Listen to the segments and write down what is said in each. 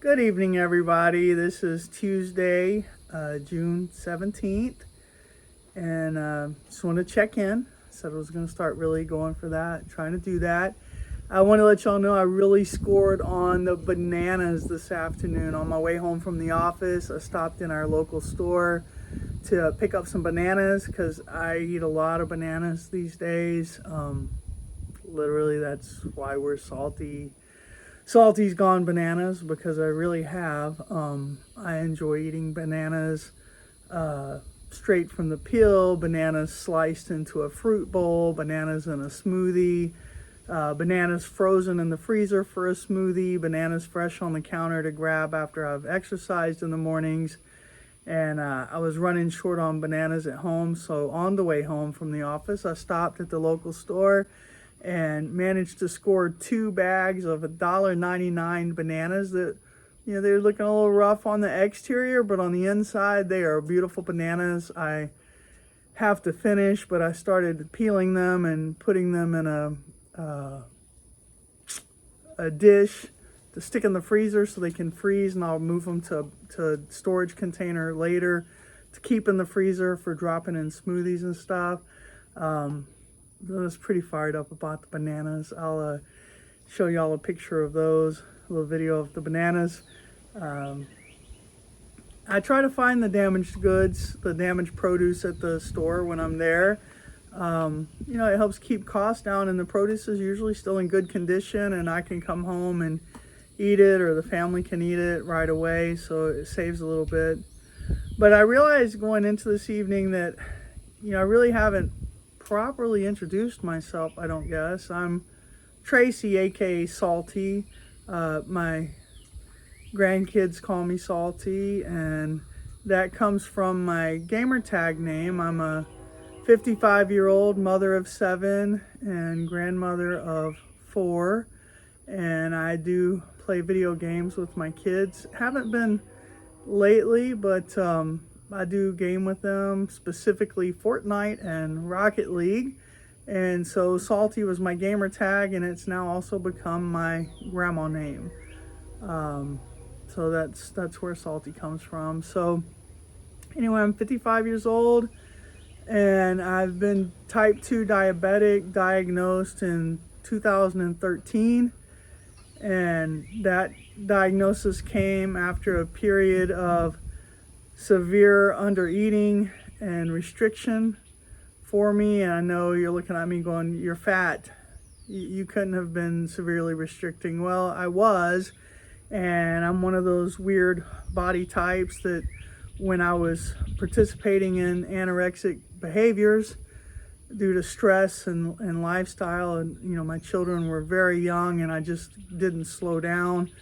Good evening, everybody. This is Tuesday, June 17th, and just want to check in. Said I was going to start really going for that, trying to do that. I want to let y'all know I really scored on the bananas this afternoon. On my way home from the office, I stopped in our local store to pick up some bananas because I eat a lot of bananas these days. Literally, that's why we're Salty's gone bananas, because I really have. I enjoy eating bananas straight from the peel, bananas sliced into a fruit bowl, bananas in a smoothie, bananas frozen in the freezer for a smoothie, bananas fresh on the counter to grab after I've exercised in the mornings. And I was running short on bananas at home, so on the way home from the office, I stopped at the local store and managed to score 2 bags of $1.99 bananas that, they're looking a little rough on the exterior, but on the inside they are beautiful bananas. I have to finish, but I started peeling them and putting them in a dish to stick in the freezer so they can freeze, and I'll move them to storage container later to keep in the freezer for dropping in smoothies and stuff. I was pretty fired up about the bananas. I'll show y'all a picture of those, a little video of the bananas. I try to find the damaged goods, the damaged produce at the store when I'm there. It helps keep costs down, and the produce is usually still in good condition, and I can come home and eat it, or the family can eat it right away, so it saves a little bit. But I realized going into this evening that, I really haven't properly introduced myself, I don't guess. I'm Tracy, aka Salty. My grandkids call me Salty, and that comes from my gamer tag name. I'm a 55-year-old mother of 7 and grandmother of 4, and I do play video games with my kids. Haven't been lately, but I do game with them, specifically Fortnite and Rocket League. And so Salty was my gamer tag, and it's now also become my grandma name. So that's where Salty comes from. So anyway, I'm 55 years old, and I've been type 2 diabetic, diagnosed in 2013. And that diagnosis came after a period of severe undereating and restriction for me. And I know you're looking at me going, "You're fat. You couldn't have been severely restricting." Well, I was, and I'm one of those weird body types that when I was participating in anorexic behaviors due to stress and lifestyle, and my children were very young, and I just didn't slow down.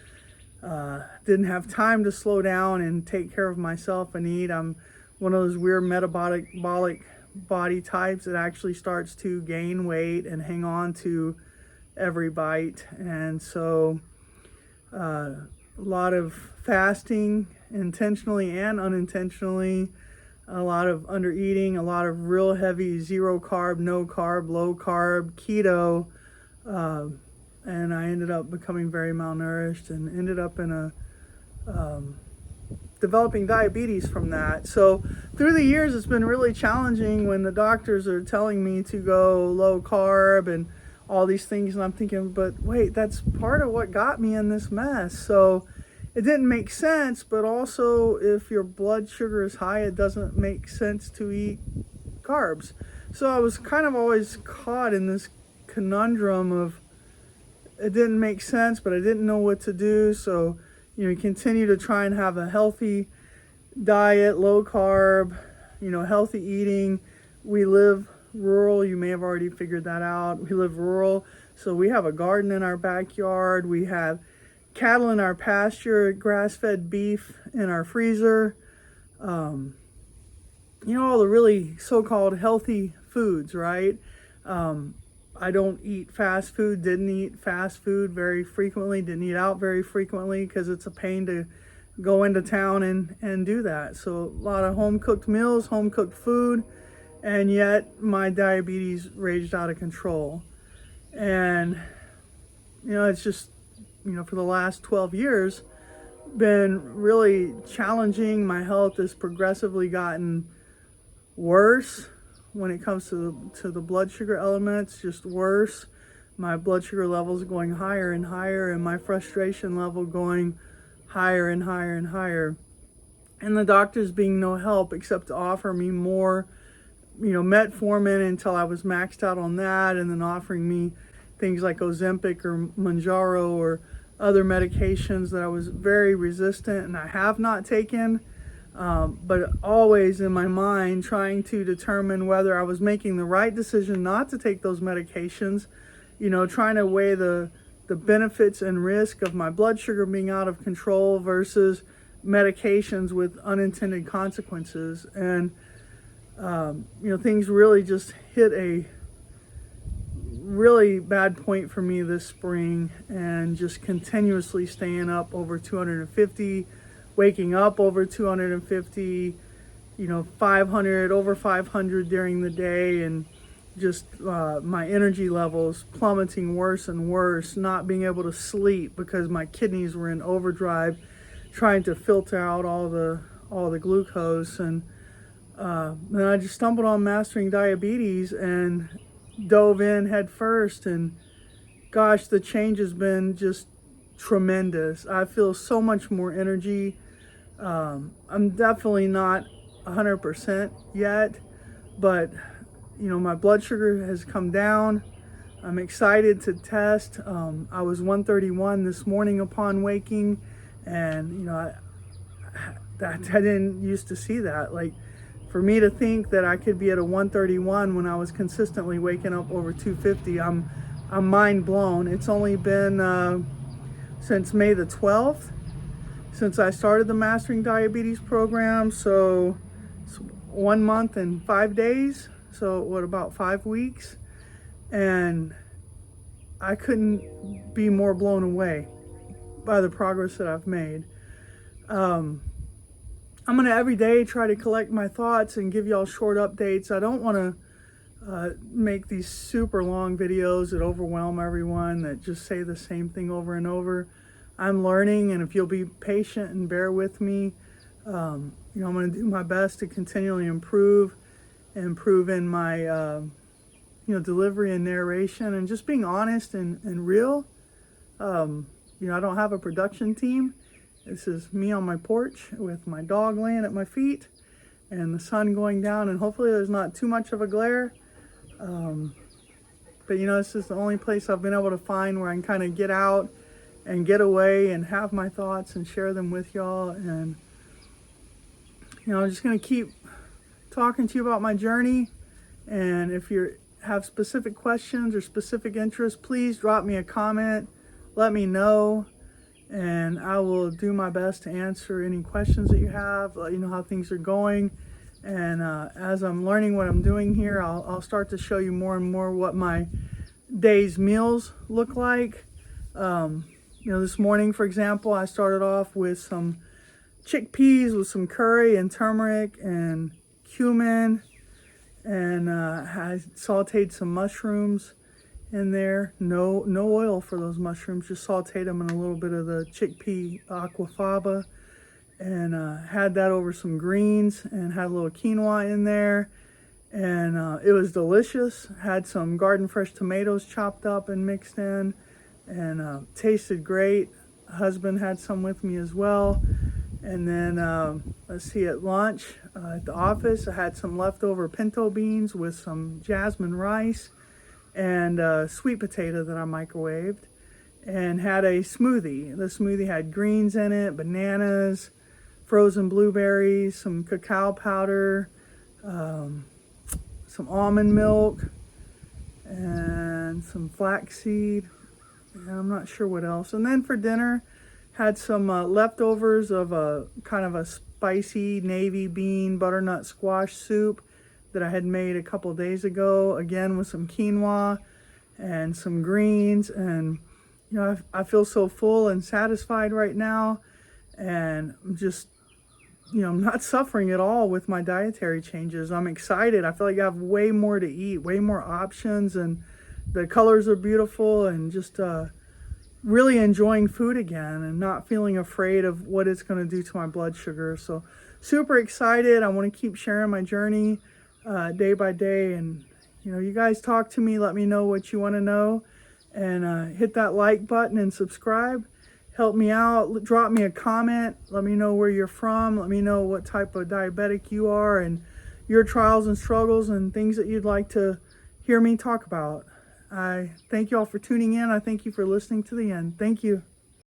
Didn't have time to slow down and take care of myself and eat. I'm one of those weird metabolic body types that actually starts to gain weight and hang on to every bite. And so a lot of fasting, intentionally and unintentionally, a lot of undereating, a lot of real heavy 0 carb, no carb, low carb, keto, and I ended up becoming very malnourished and ended up in developing diabetes from that. So through the years, it's been really challenging when the doctors are telling me to go low carb and all these things, and I'm thinking, but wait, that's part of what got me in this mess. So it didn't make sense, but also if your blood sugar is high, it doesn't make sense to eat carbs. So I was kind of always caught in this conundrum of, it didn't make sense, but I didn't know what to do. So, you continue to try and have a healthy diet, low carb, healthy eating. We live rural. You may have already figured that out. We live rural. So we have a garden in our backyard. We have cattle in our pasture, grass-fed beef in our freezer. All the really so-called healthy foods, right? I don't eat fast food, didn't eat fast food very frequently, didn't eat out very frequently because it's a pain to go into town and do that. So a lot of home-cooked meals, home-cooked food, and yet my diabetes raged out of control. And, it's just, for the last 12 years, been really challenging. My health has progressively gotten worse when it comes to the blood sugar elements, just worse. My blood sugar levels going higher and higher, and my frustration level going higher and higher and higher. And the doctors being no help except to offer me more, metformin until I was maxed out on that, and then offering me things like Ozempic or Manjaro or other medications that I was very resistant and I have not taken. But always in my mind trying to determine whether I was making the right decision not to take those medications, trying to weigh the benefits and risk of my blood sugar being out of control versus medications with unintended consequences. And, things really just hit a really bad point for me this spring, and just continuously staying up over 250, waking up over 250, 500, over 500 during the day, and just my energy levels plummeting worse and worse, not being able to sleep because my kidneys were in overdrive trying to filter out all the glucose. And then I just stumbled on Mastering Diabetes and dove in head first, and gosh, the change has been just tremendous. I feel so much more energy. I'm definitely not 100% yet, but my blood sugar has come down. I'm excited to test. I was 131 this morning upon waking, and I didn't used to see that. Like, for me to think that I could be at a 131 when I was consistently waking up over 250, I'm mind blown. It's only been since May the 12th since I started the Mastering Diabetes program, so it's 1 month and 5 days, so what, about 5 weeks, and I couldn't be more blown away by the progress that I've made. I'm going to every day try to collect my thoughts and give y'all short updates. I don't want to make these super long videos that overwhelm everyone, that just say the same thing over and over. I'm learning, and if you'll be patient and bear with me, I'm going to do my best to continually improve in my delivery and narration, and just being honest and real. I don't have a production team. This is me on my porch with my dog laying at my feet and the sun going down, and hopefully there's not too much of a glare. But this is the only place I've been able to find where I can kind of get out and get away and have my thoughts and share them with y'all. And I'm just going to keep talking to you about my journey. And if you have specific questions or specific interests, please drop me a comment, let me know, and I will do my best to answer any questions that you have, let you know how things are going. And as I'm learning what I'm doing here, I'll start to show you more and more what my day's meals look like. This morning, for example, I started off with some chickpeas with some curry and turmeric and cumin, and I sauteed some mushrooms in there. No oil for those mushrooms, just sauteed them in a little bit of the chickpea aquafaba, and had that over some greens, and had a little quinoa in there, and it was delicious. Had some garden fresh tomatoes chopped up and mixed in, and tasted great. Husband had some with me as well. And then let's see, at lunch at the office, I had some leftover pinto beans with some jasmine rice and sweet potato that I microwaved, and had a smoothie. The smoothie had greens in it, bananas, frozen blueberries, some cacao powder, some almond milk, and some flaxseed, and I'm not sure what else. And then for dinner, had some leftovers of a kind of a spicy navy bean butternut squash soup that I had made a couple days ago, again with some quinoa and some greens. And I feel so full and satisfied right now, and I'm just I'm not suffering at all with my dietary changes. I'm excited. I feel like I have way more to eat, way more options, and the colors are beautiful, and just really enjoying food again and not feeling afraid of what it's going to do to my blood sugar. So super excited. I want to keep sharing my journey day by day. And, you guys talk to me. Let me know what you want to know. And hit that like button and subscribe. Help me out. Drop me a comment. Let me know where you're from. Let me know what type of diabetic you are and your trials and struggles and things that you'd like to hear me talk about. I thank you all for tuning in. I thank you for listening to the end. Thank you.